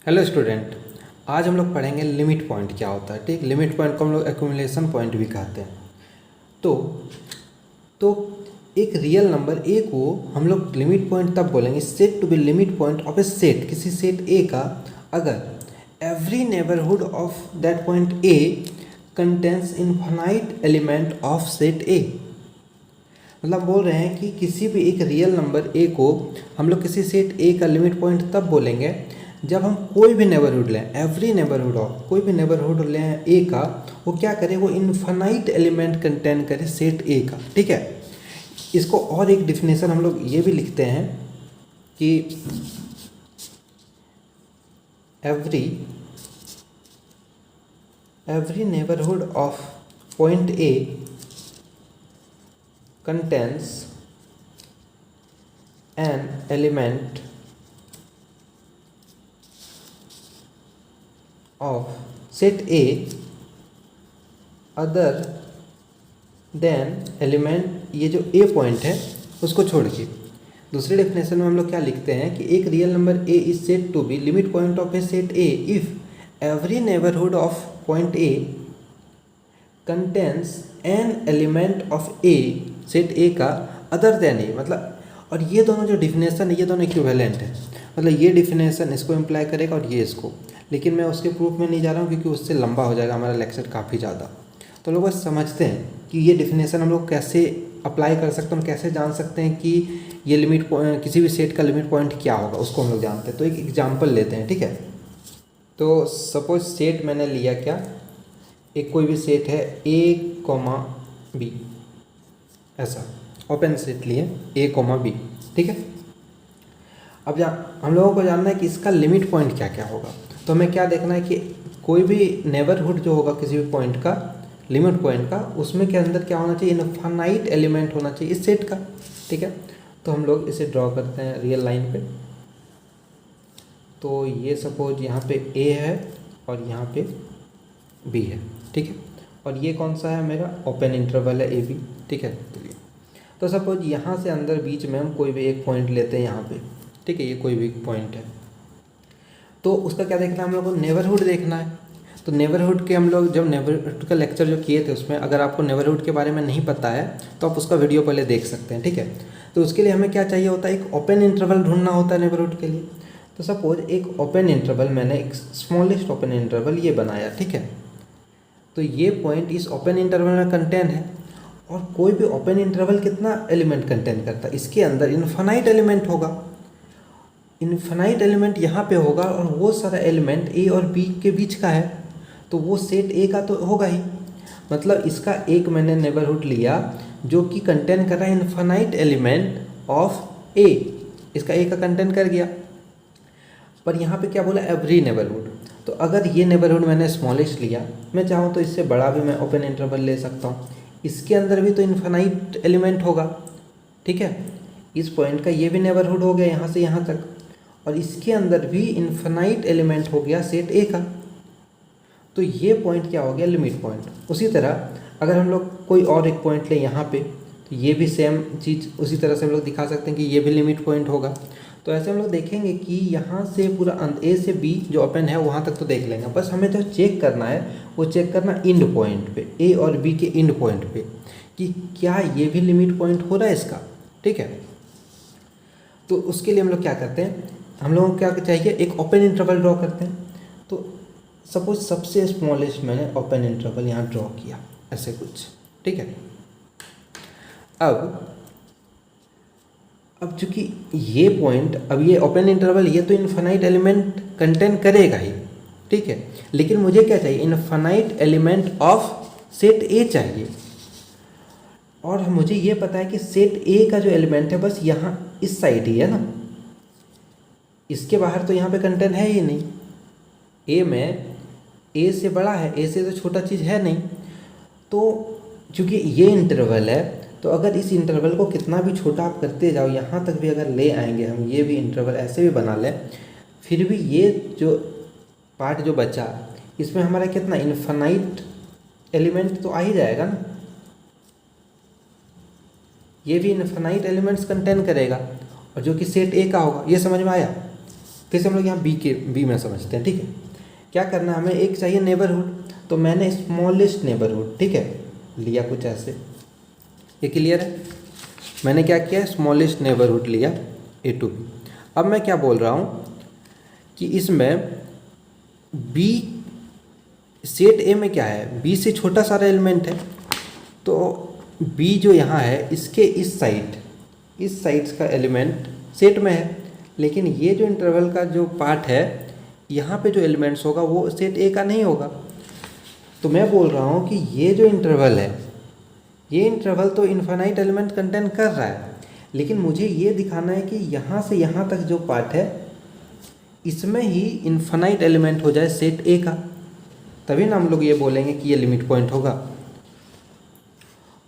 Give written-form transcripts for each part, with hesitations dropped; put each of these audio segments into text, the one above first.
Hello student, आज हम लोग पढ़ेंगे लिमिट पॉइंट क्या होता है। ठीक, लिमिट पॉइंट को हम लोग एक्यूमुलेशन पॉइंट भी कहते हैं। तो तो एक रियल नंबर ए को हम लोग लिमिट पॉइंट तब बोलेंगे, set to be limit point of a set, किसी सेट ए का, अगर every neighbourhood of that point A contains infinite element of set A. मतलब बोल रहे हैं कि किसी भी एक रियल नंबर ए को हम लोग किसी सेट ए का लिमिट पॉइंट तब बोलेंगे जब हम कोई भी नेबरहुड लें, एवरी नेबरहुड ऑफ, कोई भी नेबरहुड लें ए का, वो क्या करे, वो इनफाइनाइट एलिमेंट कंटेन करे सेट ए का। ठीक है, इसको और एक डिफिनेशन हम लोग ये भी लिखते हैं कि every neighbourhood of point A contains an element of set A other than element, ये जो A पॉइंट है उसको छोड़ के। दूसरे डेफिनेशन में हम लोग क्या लिखते हैं कि एक real number A is set to be limit point of a set A if every neighbourhood of point A contains an element of a set A का अदर देन ए। मतलब, और ये दोनों जो डिफिनेशन है ये दोनों इक्विवेलेंट है। मतलब ये डिफिनेशन इसको इम्प्लाई करेगा और ये इसको, लेकिन मैं उसके प्रूफ में नहीं जा रहा हूँ क्योंकि उससे लंबा हो जाएगा हमारा लेक्चर काफ़ी ज़्यादा। तो लोग बस समझते हैं कि ये डिफिनेशन हम लोग कैसे अप्लाई कर सकते हैं, हम कैसे जान सकते हैं कि ये लिमिट किसी भी सेट का लिमिट पॉइंट क्या होगा, उसको हम लोग जानते हैं। तो एक एग्जाम्पल लेते हैं। ठीक है, तो सपोज सेट मैंने लिया क्या, एक कोई भी सेट है ए कॉमा बी, ऐसा ओपन सेट लिए ए कॉमा बी। ठीक है, अब हम लोगों को जानना है कि इसका लिमिट पॉइंट क्या क्या होगा। तो हमें क्या देखना है कि कोई भी नेबरहुड जो होगा किसी भी पॉइंट का, लिमिट पॉइंट का, उसमें के अंदर क्या होना चाहिए, इनफाइनाइट एलिमेंट होना चाहिए इस सेट का। ठीक है, तो हम लोग इसे ड्रॉ करते हैं रियल लाइन पे। तो ये सपोज यहाँ पे ए है और यहाँ पे बी है। ठीक है, और ये कौन सा है, मेरा ओपन इंटरवल है ए बी। ठीक है, तो सपोज यहाँ से अंदर बीच में हम कोई भी एक पॉइंट लेते हैं यहाँ पे। ठीक है, ये कोई भी पॉइंट है, तो उसका क्या देखना है, हम लोग को नेबरहुड देखना है। तो नेबरहुड के हम लोग जब नेबरहुड का लेक्चर जो किए थे उसमें अगर आपको नेबरहुड के बारे में नहीं पता है तो आप उसका वीडियो पहले देख सकते हैं। ठीक है, तो उसके लिए हमें क्या चाहिए होता है, एक ओपन इंटरवल ढूंढना होता है नेबरहुड के लिए। तो सपोज एक ओपन इंटरवल, मैंने एक स्मॉलेस्ट ओपन इंटरवल ये बनाया। ठीक है, तो ये पॉइंट इस ओपन इंटरवल में कंटेन है, और कोई भी ओपन इंटरवल कितना एलिमेंट कंटेन करता है, इसके अंदर इनफाइनाइट एलिमेंट होगा। इनफाइनाइट एलिमेंट यहाँ पे होगा और वो सारा एलिमेंट ए और बी के बीच का है, तो वो सेट ए का तो होगा ही। मतलब इसका एक मैंने नेबरहुड लिया जो कि कंटेन कर रहा है इनफाइनाइट एलिमेंट ऑफ ए, इसका ए का कंटेन कर गया। पर यहाँ पे क्या बोला, एवरी नेबरहुड। तो अगर ये नेबरहुड मैंने स्मॉलेस्ट लिया, मैं चाहूँ तो इससे बड़ा भी मैं ओपन इंटरवल ले सकता हूँ, इसके अंदर भी तो इनफाइनाइट एलिमेंट होगा। ठीक है, इस पॉइंट का ये भी नेबरहुड हो गया यहाँ से यहाँ तक, और इसके अंदर भी इनफाइनाइट एलिमेंट हो गया सेट ए का। तो ये पॉइंट क्या हो गया, लिमिट पॉइंट। उसी तरह अगर हम लोग कोई और एक पॉइंट लें यहाँ पे, तो ये भी सेम चीज़ उसी तरह से हम लोग दिखा सकते हैं कि ये भी लिमिट पॉइंट होगा। तो ऐसे हम लोग देखेंगे कि यहाँ से पूरा ए से बी जो ओपन है वहाँ तक तो देख लेंगे, बस हमें जो चेक करना है वो चेक करना इंड पॉइंट पे, ए और बी के इंड पॉइंट पे, कि क्या ये भी लिमिट पॉइंट हो रहा है इसका। ठीक है, तो उसके लिए हम लोग क्या करते हैं, हम लोगों को क्या चाहिए, एक ओपन इंटरवल ड्रॉ करते हैं। तो सपोज सबसे स्मॉलेस्ट मैंने ओपन इंटरवल यहाँ ड्रॉ किया, ऐसे कुछ। ठीक है, अब चूंकि ये पॉइंट, अब ये ओपन इंटरवल, ये तो इनफाइनाइट एलिमेंट कंटेन करेगा ही। ठीक है, लेकिन मुझे क्या चाहिए, इनफाइनाइट एलिमेंट ऑफ सेट ए चाहिए। और मुझे ये पता है कि सेट ए का जो एलिमेंट है बस यहाँ इस साइड ही है ना, इसके बाहर तो यहाँ पे कंटेन है ही नहीं। ए में ए से बड़ा है, ए से तो छोटा चीज़ है नहीं। तो चूँकि ये इंटरवल है, तो अगर इस इंटरवल को कितना भी छोटा आप करते जाओ, यहाँ तक भी अगर ले आएंगे हम, ये भी इंटरवल ऐसे भी बना लें, फिर भी ये जो पार्ट जो बचा इसमें हमारा कितना इनफाइनाइट एलिमेंट तो आ ही जाएगा ना, ये भी इनफाइनाइट एलिमेंट्स कंटेन करेगा, और जो कि सेट ए का होगा। ये समझ में आया। फिर से हम लोग यहाँ बी में समझते हैं, ठीक है। क्या करना है हमें, एक चाहिए नेबरहुड, तो मैंने स्मॉलेस्ट नेबरहुड, ठीक है, लिया कुछ ऐसे। ये क्लियर है, मैंने क्या किया, स्मॉलेस्ट नेबरहुड लिया ए टू बी। अब मैं क्या बोल रहा हूँ कि इसमें बी, सेट ए में क्या है, बी से छोटा सारा एलिमेंट है, तो बी जो यहाँ है इसके इस साइड का एलिमेंट सेट में है, लेकिन ये जो इंटरवल का जो पार्ट है यहाँ पे जो एलिमेंट्स होगा वो सेट ए का नहीं होगा। तो मैं बोल रहा हूँ कि ये जो इंटरवल है, ये इंटरवल तो इन्फिनाइट एलिमेंट कंटेन कर रहा है, लेकिन मुझे ये दिखाना है कि यहाँ से यहाँ तक जो पार्ट है इसमें ही इन्फिनाइट एलिमेंट हो जाए सेट ए का, तभी ना हम लोग ये बोलेंगे कि ये लिमिट पॉइंट होगा।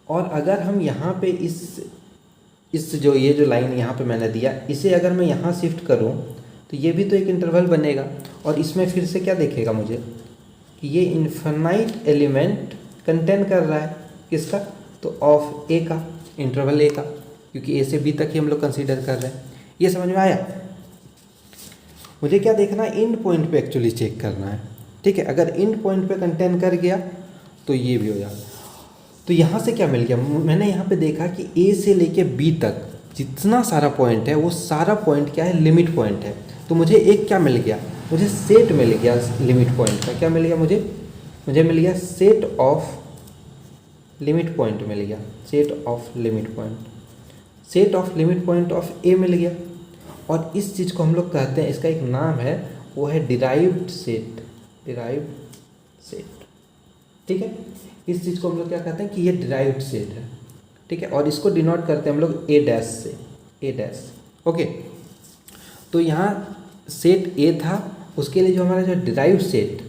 और अगर हम यहाँ पे इस जो ये जो लाइन यहाँ पे मैंने दिया, इसे अगर मैं यहाँ शिफ्ट करूँ तो ये भी तो एक इंटरवल बनेगा, और इसमें फिर से क्या देखेगा मुझे कि ये इन्फिनाइट एलिमेंट कंटेन कर रहा है, किसका, तो ऑफ ए का, इंटरवल ए का, क्योंकि ए से बी तक ही हम लोग कंसीडर कर रहे हैं। ये समझ में आया। मुझे क्या देखना है, एंड पॉइंट पे एक्चुअली चेक करना है, ठीक है। अगर एंड पॉइंट पे कंटेन कर गया तो ये भी हो जाएगा। तो यहाँ से क्या मिल गया, मैंने यहाँ पे देखा कि ए से लेके बी तक जितना सारा पॉइंट है वो सारा पॉइंट क्या है, लिमिट पॉइंट है। तो मुझे एक क्या मिल गया, मुझे सेट मिल गया लिमिट पॉइंट का। क्या मिल गया मुझे मिल गया सेट ऑफ लिमिट पॉइंट मिल गया, set of limit point, set of limit point of A मिल गया। और इस चीज़ को हम लोग कहते हैं, इसका एक नाम है, वो है डिराइव्ड सेट, ठीक है। इस चीज़ को हम लोग क्या कहते हैं कि ये डिराइव्ड सेट है, ठीक है। और इसको डिनोट करते हैं हम लोग ए डैश से, ए डैश, ओके। तो यहाँ सेट ए था, उसके लिए जो हमारा जो डिराइव्ड सेट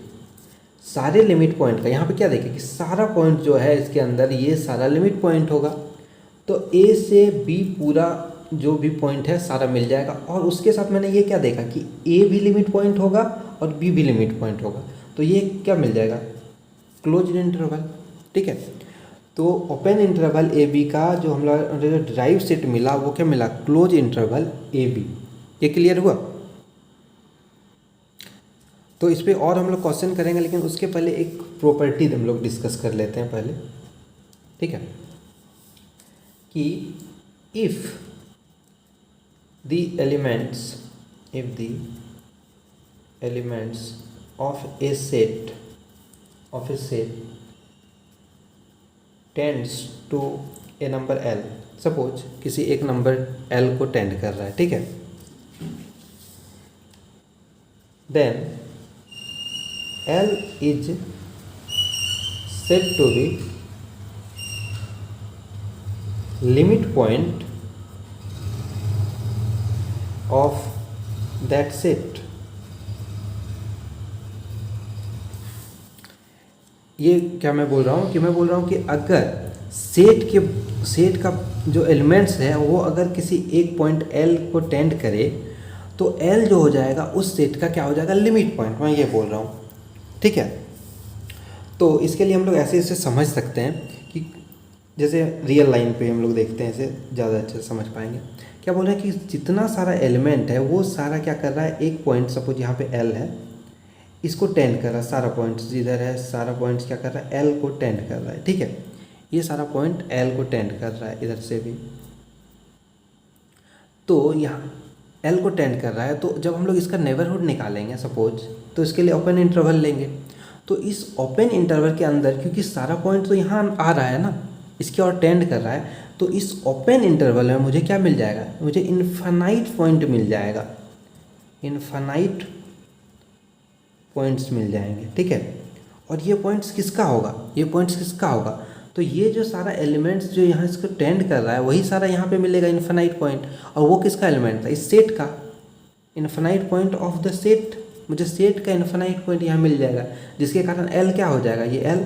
सारे लिमिट पॉइंट का, यहाँ पे क्या देखें कि सारा पॉइंट जो है इसके अंदर ये सारा लिमिट पॉइंट होगा। तो ए से बी पूरा जो भी पॉइंट है सारा मिल जाएगा। और उसके साथ मैंने ये क्या देखा कि ए भी लिमिट पॉइंट होगा और बी भी लिमिट पॉइंट होगा, तो ये क्या मिल जाएगा, क्लोज्ड इंटरवल, ठीक है। तो ओपन इंटरवल ए बी का जो हम लोग जो ड्राइव सेट मिला वो क्या मिला, क्लोज इंटरवल ए बी। ये क्लियर हुआ। तो इस पर और हम लोग क्वेश्चन करेंगे, लेकिन उसके पहले एक प्रॉपर्टी हम लोग डिस्कस कर लेते हैं पहले, ठीक है, कि if the elements of a set tends to a number L, suppose किसी एक नंबर L को टेंड कर रहा है, ठीक है, then L is said to be limit point of that set। ये क्या मैं बोल रहा हूँ कि मैं बोल रहा हूँ कि अगर सेट का जो एलिमेंट्स है वो अगर किसी एक पॉइंट L को टेंड करे तो L जो हो जाएगा उस सेट का क्या हो जाएगा, लिमिट पॉइंट, मैं ये बोल रहा हूँ, ठीक है। तो इसके लिए हम लोग ऐसे समझ सकते हैं कि जैसे रियल लाइन पे हम लोग देखते हैं, इसे ज़्यादा अच्छे से समझ पाएंगे। क्या बोल रहे हैं कि जितना सारा एलिमेंट है वो सारा क्या कर रहा है, एक पॉइंट सपोज यहाँ पे L है, इसको टेंड कर रहा है, सारा पॉइंट्स इधर है, सारा पॉइंट्स क्या कर रहा है, L को टेंड कर रहा है, ठीक है। ये सारा पॉइंट L को टेंड कर रहा है, इधर से भी, तो यहाँ L को टेंड कर रहा है। तो जब हम लोग इसका नेबरहुड निकालेंगे सपोज, तो इसके लिए ओपन इंटरवल लेंगे। तो इस ओपन इंटरवल के अंदर क्योंकि सारा पॉइंट तो यहाँ आ रहा है ना, इसकी ओर टेंड कर रहा है, तो इस ओपन इंटरवल में मुझे क्या मिल जाएगा, मुझे इन्फिनाइट पॉइंट मिल जाएगा, इन्फिनाइट पॉइंट्स मिल जाएंगे, ठीक है। और ये पॉइंट्स किसका होगा, ये पॉइंट्स किसका होगा, तो ये जो सारा एलिमेंट्स जो यहाँ इसको टेंड कर रहा है वही सारा यहाँ पे मिलेगा इन्फिनाइट पॉइंट। और वो किसका एलिमेंट था, इस सेट का, infinite point of the set. मुझे सेट का इन्फिनाइट पॉइंट यहाँ मिल जाएगा, जिसके कारण L क्या हो जाएगा, ये L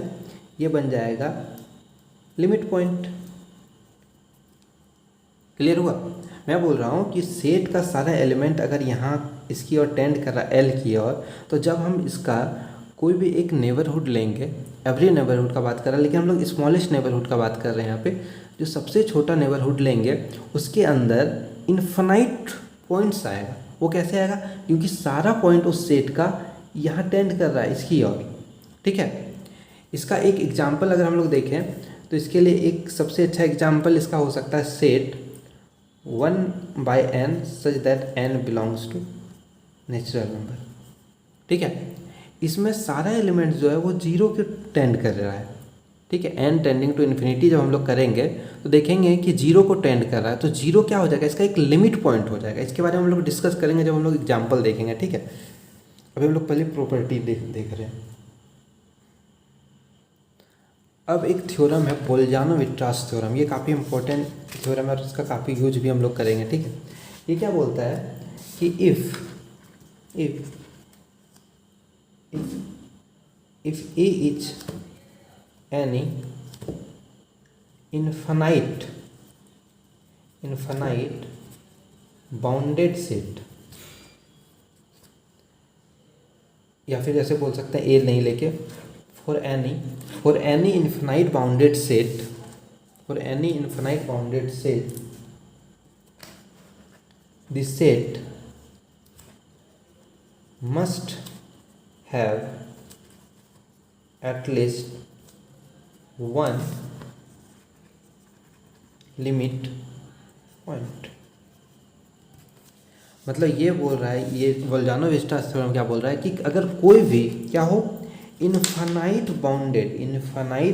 ये बन जाएगा लिमिट पॉइंट। क्लियर हुआ। मैं बोल रहा हूँ कि सेट का सारा एलिमेंट अगर यहाँ इसकी ओर टेंड कर रहा है L की ओर, तो जब हम इसका कोई भी एक नेबरहुड लेंगे, एवरी नेबरहुड का बात कर रहे हैं, लेकिन हम लोग स्मॉलेस्ट नेबरहुड का बात कर रहे हैं यहाँ पे, जो सबसे छोटा नेबरहुड लेंगे उसके अंदर इन्फिनाइट पॉइंट्स आएगा, वो कैसे आएगा, क्योंकि सारा पॉइंट उस सेट का यहाँ टेंड कर रहा है इसकी ओर, ठीक है। इसका एक एग्जाम्पल अगर हम लोग देखें तो इसके लिए एक सबसे अच्छा एग्जाम्पल इसका हो सकता है set 1/n such that n belongs to natural number, ठीक है। इसमें सारा एलिमेंट जो है वो जीरो के टेंड कर रहा है, ठीक है। n टेंडिंग टू इन्फिनिटी जब हम लोग करेंगे तो देखेंगे कि जीरो को टेंड कर रहा है, तो जीरो क्या हो जाएगा, इसका एक लिमिट पॉइंट हो जाएगा। इसके बारे में हम लोग डिस्कस करेंगे जब हम लोग एग्जाम्पल देखेंगे, ठीक है। अभी हम लोग पहले प्रॉपर्टी देख रहे हैं। अब एक थ्योरम है बोल्जानो-विट्रास थ्योरम, ये काफ़ी इंपॉर्टेंट थ्योरम है और इसका काफ़ी यूज भी हम लोग करेंगे, ठीक है। ये क्या बोलता है कि if A is any infinite bounded set, या फिर ऐसे बोल सकते हैं ए नहीं लेके for any infinite bounded set the set must have at least one limit point। मतलब ये बोल रहा है, ये बोल्जानो-विट्रास थ्योरम क्या बोल रहा है कि अगर कोई भी क्या हो, इनफाइनाइट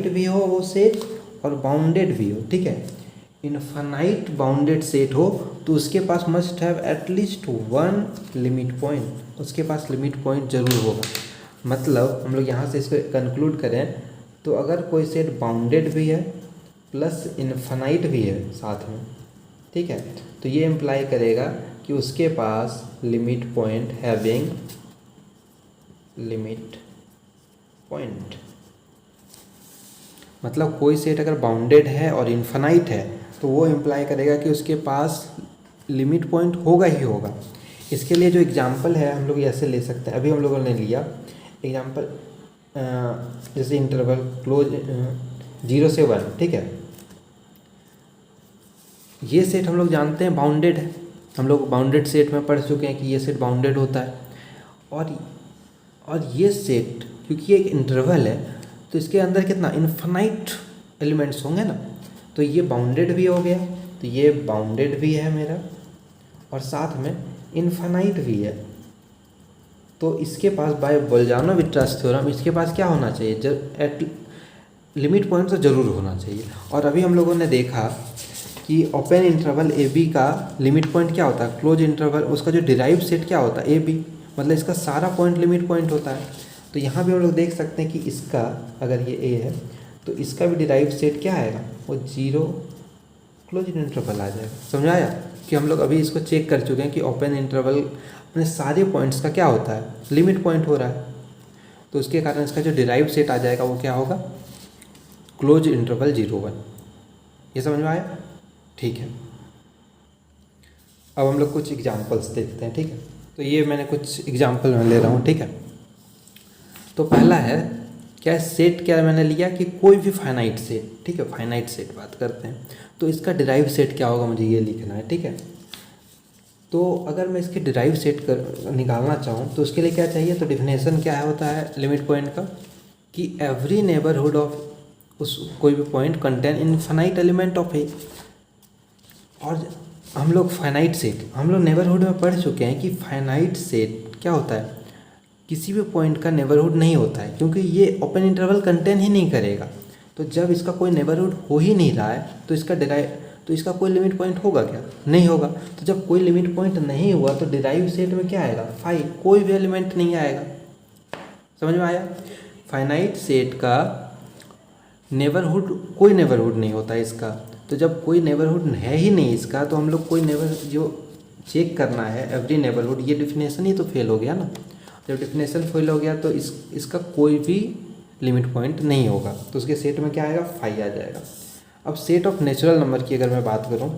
भी हो वो सेट और बाउंडेड भी हो, ठीक है। इनफाइनाइट बाउंडेड सेट हो तो उसके पास must have at least one limit point, उसके पास लिमिट पॉइंट जरूर होगा। मतलब हम लोग यहाँ से इसको कंक्लूड करें तो अगर कोई सेट बाउंडेड भी है प्लस इनफाइनाइट भी है साथ में, ठीक है, तो ये इम्प्लाई करेगा कि उसके पास limit point having limit point. मतलब कोई सेट अगर बाउंडेड है और इनफाइनाइट है तो वो इम्प्लाई करेगा कि उसके पास लिमिट पॉइंट होगा ही होगा। इसके लिए जो एग्जांपल है हम लोग ऐसे ले सकते हैं, अभी हम लोगों ने लिया एग्जांपल जैसे इंटरवल क्लोज 0 से 1, ठीक है। ये सेट हम लोग जानते हैं बाउंडेड है, हम लोग बाउंडेड सेट में पढ़ चुके हैं कि ये सेट बाउंडेड होता है। और ये सेट क्योंकि ये एक इंटरवल है तो इसके अंदर कितना इनफाइनाइट एलिमेंट्स होंगे ना, तो ये बाउंडेड भी हो गया, तो ये बाउंडेड भी है मेरा और साथ में इनफाइनाइट भी है। तो इसके पास बाय बोल्जानो-विट्रास थ्योरम इसके पास क्या होना चाहिए, लिमिट पॉइंट तो ज़रूर होना चाहिए। और अभी हम लोगों ने देखा कि ओपन इंटरवल ए बी का लिमिट पॉइंट क्या होता है, क्लोज इंटरवल उसका जो डिराइव सेट क्या होता है ए बी, मतलब इसका सारा पॉइंट लिमिट पॉइंट होता है। तो यहाँ भी हम लोग देख सकते हैं कि इसका अगर ये ए है तो इसका भी डिराइव सेट क्या आएगा, वो 0 क्लोज इंटरवल आ जाएगा। समझ आया कि हम लोग अभी इसको चेक कर चुके हैं कि ओपन इंटरवल अपने सारे पॉइंट्स का क्या होता है, लिमिट पॉइंट हो रहा है, तो उसके कारण इसका जो डिराइव सेट आ जाएगा वो क्या होगा, क्लोज इंटरवल 0-1। ये समझ में आया, ठीक है। अब हम लोग कुछ एग्जांपल्स देखते हैं, ठीक है। तो ये मैंने कुछ एग्जांपल में ले रहा हूँ, ठीक है। तो पहला है क्या सेट, क्या मैंने लिया कि कोई भी फाइनाइट सेट, ठीक है, फाइनाइट सेट बात करते हैं, तो इसका डिराइव सेट क्या होगा मुझे ये लिखना है, ठीक है। तो अगर मैं इसके डिराइव सेट निकालना चाहूँ तो उसके लिए क्या चाहिए, तो डिफिनेशन क्या होता है लिमिट पॉइंट का कि एवरी नेबरहुड ऑफ उस कोई भी point contain infinite element of A. और हम लोग फाइनाइट सेट हम लोग नेबरहुड में पढ़ चुके हैं कि फाइनाइट सेट क्या होता है, किसी भी पॉइंट का नेबरहुड नहीं होता है, क्योंकि ये ओपन इंटरवल कंटेन ही नहीं करेगा। तो जब इसका कोई नेबरहुड हो ही नहीं रहा है तो इसका कोई लिमिट पॉइंट होगा क्या, नहीं होगा। तो जब कोई लिमिट पॉइंट नहीं हुआ तो डिराइव सेट में क्या आएगा, फाइव, कोई भी एलिमेंट नहीं आएगा। समझ में आया, फाइनाइट सेट का नेबरहुड, कोई नेबरहुड नहीं होता है इसका। तो जब कोई नेबरहुड है ही नहीं इसका तो हम लोग कोई जो चेक करना है एवरी नेबरहुड, ये डिफिनेशन ही तो फेल हो गया ना। जब डिफिनेशन फेल हो गया तो इसका कोई भी लिमिट पॉइंट नहीं होगा, तो उसके सेट में क्या आएगा, फाइव आ जाएगा। अब सेट ऑफ नेचुरल नंबर की अगर मैं बात करूं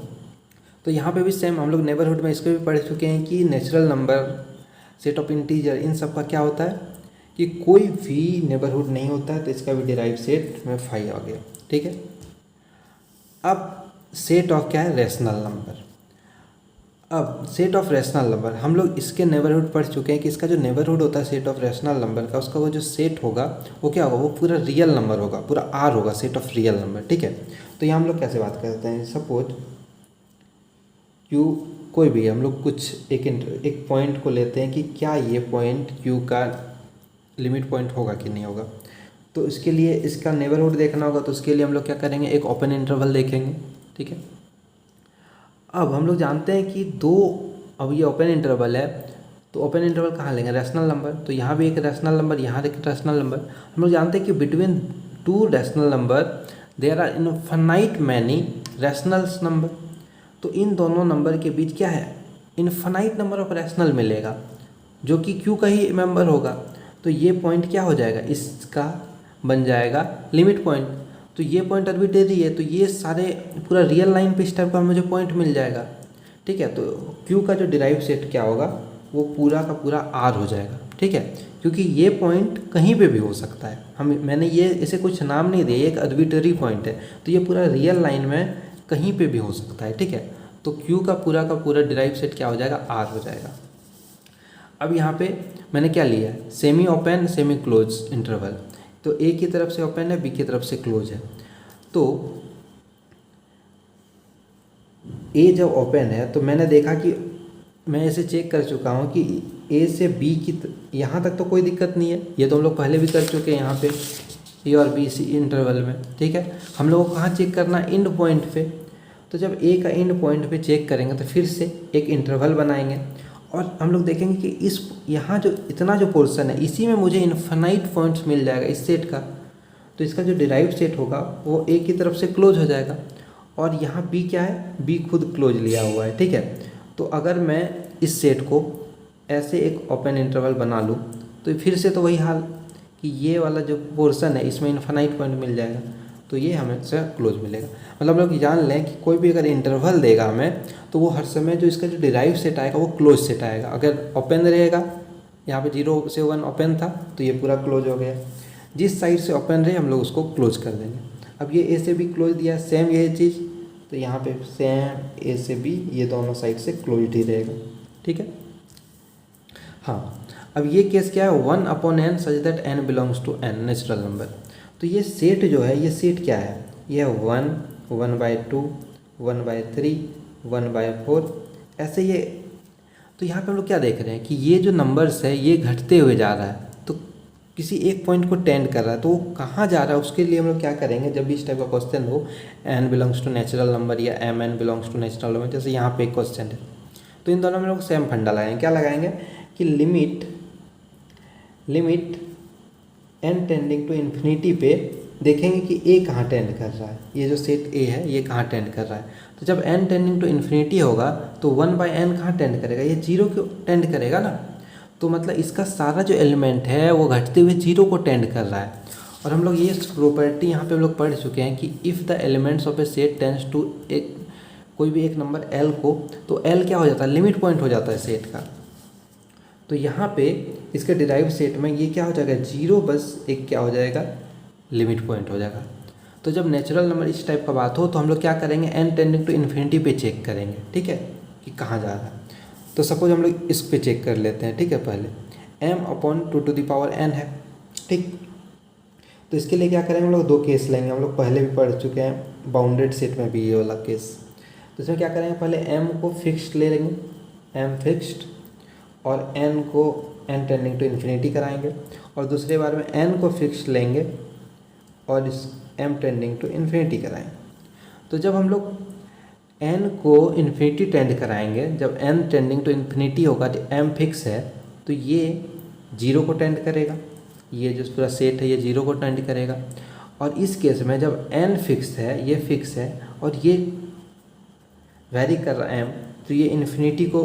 तो यहाँ पे भी सेम हम लोग नेबरहुड में इसको भी पढ़ चुके हैं कि natural number, set of integer, इन सब का क्या होता है कि कोई भी नेबरहुड नहीं होता है, तो इसका भी डिराइव सेट में फाइव आ गया, ठीक है। अब सेट ऑफ क्या है, रेशनल नंबर। अब सेट ऑफ रैशनल नंबर, हम लोग इसके नेबरहुड पढ़ चुके हैं कि इसका जो नेबरहुड होता है सेट ऑफ रैशनल नंबर का, उसका वो जो सेट होगा वो क्या होगा, वो पूरा रियल नंबर होगा, पूरा आर होगा, सेट ऑफ रियल नंबर। ठीक है, तो यहाँ हम लोग कैसे बात करते हैं, सपोज क्यू कोई भी हम लोग कुछ एक पॉइंट को लेते हैं कि क्या ये पॉइंट क्यू का लिमिट पॉइंट होगा कि नहीं होगा। तो इसके लिए इसका नेबरहुड देखना होगा, तो उसके लिए हम लोग क्या करेंगे, एक ओपन इंटरवल देखेंगे। ठीक है, अब हम लोग जानते हैं कि अब ये ओपन इंटरवल है, तो ओपन इंटरवल कहाँ लेंगे, रैशनल नंबर, तो यहाँ भी एक रैशनल नंबर, यहाँ एक रैशनल नंबर। हम लोग जानते हैं कि between two rational number there are infinite many rationals number. तो इन दोनों नंबर के बीच क्या है, इनफाइनाइट नंबर ऑफ रैशनल मिलेगा जो कि क्यू का ही मेंबर होगा। तो ये पॉइंट क्या हो जाएगा, इसका बन जाएगा लिमिट पॉइंट। तो ये पॉइंट आर्बिट्रेरी है, तो ये सारे पूरा रियल लाइन पे इस टाइप का मुझे पॉइंट मिल जाएगा। ठीक है, तो क्यू का जो डिराइव सेट क्या होगा, वो पूरा का पूरा आर हो जाएगा। ठीक है, क्योंकि ये पॉइंट कहीं पे भी हो सकता है, मैंने ये इसे कुछ नाम नहीं दिया, ये एक आर्बिट्रेरी पॉइंट है, तो ये पूरा रियल लाइन में कहीं पे भी हो सकता है। ठीक है, तो क्यू का पूरा डिराइव सेट क्या हो जाएगा, आर हो जाएगा। अब यहाँ पे मैंने क्या लिया है, semi open semi close interval, तो ए की तरफ से ओपन है, बी की तरफ से क्लोज है। तो ए जब ओपन है तो मैंने देखा कि मैं इसे चेक कर चुका हूँ कि ए से बी की यहाँ तक तो कोई दिक्कत नहीं है, ये तो हम लोग पहले भी कर चुके हैं यहाँ पे ए और बी सी इंटरवल में। ठीक है, हम लोग को कहाँ चेक करना है, एंड पॉइंट पे। तो जब ए का एंड पॉइंट पे चेक करेंगे तो फिर से एक इंटरवल बनाएंगे और हम लोग देखेंगे कि इस यहाँ जो इतना जो पोर्शन है इसी में मुझे इनफाइनाइट पॉइंट्स मिल जाएगा इस सेट का। तो इसका जो डिराइव सेट होगा वो ए की तरफ से क्लोज हो जाएगा और यहाँ बी क्या है, बी खुद क्लोज लिया हुआ है। ठीक है, तो अगर मैं इस सेट को ऐसे एक ओपन इंटरवल बना लूँ तो फिर से तो वही हाल कि ये वाला जो पोर्शन है इसमें इनफाइनाइट पॉइंट मिल जाएगा, तो ये हमेशा क्लोज मिलेगा। मतलब हम लोग जान लें कि कोई भी अगर इंटरवल देगा हमें तो वो हर समय जो इसका जो डिराइव सेट आएगा वो क्लोज सेट आएगा। अगर ओपन रहेगा, यहाँ पे 0 से 1 ओपन था तो ये पूरा क्लोज हो गया, जिस साइड से ओपन रहे हम लोग उसको क्लोज कर देंगे। अब ये ए से भी क्लोज दिया, सेम यही चीज़, तो यहाँ पे सेम ए से बी ये दोनों साइड से क्लोज ही रहेगा। ठीक है, हाँ, अब ये केस क्या है, 1/n such that n belongs to n natural number. तो ये सेट जो है, ये सेट क्या है, ये 1, 1/2, 1/3, 1/4 ऐसे ये। तो यहाँ पे हम लोग क्या देख रहे हैं कि ये जो नंबर्स है ये घटते हुए जा रहा है, तो किसी एक पॉइंट को टेंड कर रहा है, तो वो कहाँ जा रहा है उसके लिए हम लोग क्या करेंगे, जब भी इस टाइप का क्वेश्चन हो n belongs to natural number या mn belongs to natural number, जैसे यहाँ पे एक क्वेश्चन है, तो इन दोनों में लोग सेम फंडा लगाएंगे। क्या लगाएंगे कि limit n tending to infinity पे देखेंगे कि a कहाँ टेंड कर रहा है, ये जो सेट a है ये कहाँ टेंड कर रहा है। तो जब n टेंडिंग टू इन्फिनिटी होगा तो 1/n कहाँ टेंड करेगा, ये 0 को टेंड करेगा ना। तो मतलब इसका सारा जो एलिमेंट है वो घटते हुए 0 को टेंड कर रहा है। और हम लोग ये प्रॉपर्टी यहाँ पे हम लोग पढ़ चुके हैं कि if the elements of a set tends to एक कोई भी एक नंबर l को, तो l क्या हो जाता है, लिमिट पॉइंट हो जाता है सेट का। तो यहाँ पे इसके डिराइव सेट में ये क्या हो जाएगा, 0 बस एक क्या हो जाएगा, लिमिट पॉइंट हो जाएगा। तो जब नेचुरल नंबर इस टाइप का बात हो तो हम लोग क्या करेंगे, n टेंडिंग टू इन्फिनिटी पे चेक करेंगे। ठीक है, कि कहाँ जा रहा है। तो सपोज हम लोग इस पे चेक कर लेते हैं। ठीक है, पहले m/2n है। ठीक, तो इसके लिए क्या करेंगे हम लोग, 2 केस लेंगे, हम लोग पहले भी पढ़ चुके हैं बाउंडेड सेट में भी ये वाला केस। तो इसमें क्या करेंगे, पहले m को फिक्स्ड ले लेंगे, m फिक्स्ड, और n को n टेंडिंग टू इन्फिनिटी कराएंगे, और दूसरे बार में n को फिक्स्ड लेंगे और इस m टेंडिंग टू इन्फिनिटी कराएंगे। तो जब हम लोग n को इन्फिनिटी टेंड कराएंगे, जब n टेंडिंग टू इन्फिनिटी होगा तो m फिक्स है तो ये 0 को टेंड करेगा, ये जो पूरा सेट है ये 0 को टेंड करेगा। और इस केस में जब n फिक्स है, ये फिक्स है और ये वैरी कर रहा है m, तो ये इन्फिनिटी को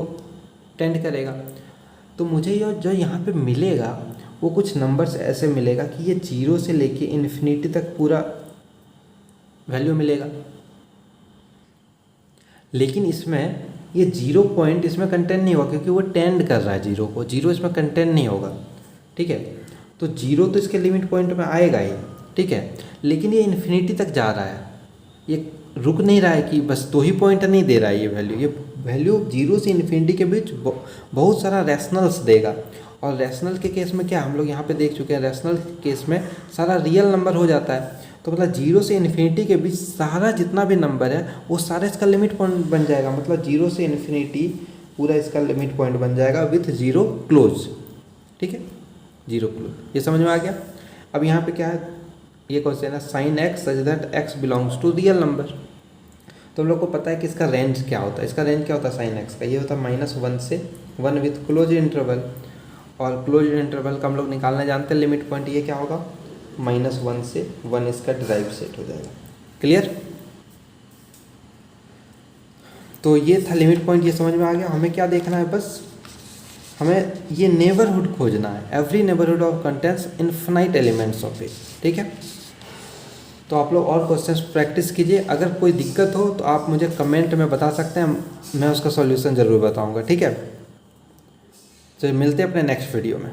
टेंड करेगा। तो मुझे ये जो यहाँ पे मिलेगा वो कुछ नंबर्स ऐसे मिलेगा कि ये 0 से लेके इन्फिनिटी तक पूरा वैल्यू मिलेगा, लेकिन इसमें ये 0 पॉइंट इसमें कंटेंट नहीं होगा क्योंकि वो टेंड कर रहा है 0 को, 0 इसमें कंटेंट नहीं होगा। ठीक है, तो 0 तो इसके लिमिट पॉइंट में आएगा ही। ठीक है, लेकिन ये इन्फिनिटी तक जा रहा है, ये रुक नहीं रहा है कि बस 2 ही पॉइंट नहीं दे रहा है ये वैल्यू, ये वैल्यू जीरो से इन्फिनिटी के बीच बहुत सारा रैशनल्स देगा। और रैशनल के केस में क्या हम लोग यहाँ पे देख चुके हैं, रैशनल केस में सारा रियल नंबर हो जाता है। तो मतलब जीरो से इन्फिनिटी के बीच सारा जितना भी नंबर है वो सारा इसका लिमिट पॉइंट बन जाएगा। मतलब जीरो से इन्फिनिटी पूरा इसका लिमिट पॉइंट बन जाएगा विथ जीरो क्लोज। ठीक है, जीरो क्लोज, ये समझ में आ गया। अब यहाँ पे क्या है, ये क्वेश्चन है sine x such that x belongs to real number. तो हम लोग को पता है कि इसका रेंज क्या होता है। इसका रेंज क्या होता है साइन एक्स का, ये होता है -1 से 1 विथ क्लोज इंटरवल। और क्लोज इंटरवल का हम लोग निकालना जानते हैं लिमिट पॉइंट, ये क्या होगा -1 से 1 इसका डिराइव सेट हो जाएगा। क्लियर। तो ये था लिमिट पॉइंट, ये समझ में आ गया। हमें क्या देखना है, बस हमें ये नेबरहुड खोजना है। Every neighbourhood of contents infinite elements of it. ठीक है, तो आप लोग और क्वेश्चंस प्रैक्टिस कीजिए। अगर कोई दिक्कत हो तो आप मुझे कमेंट में बता सकते हैं, मैं उसका सॉल्यूशन ज़रूर बताऊंगा। ठीक है, तो मिलते हैं अपने नेक्स्ट वीडियो में।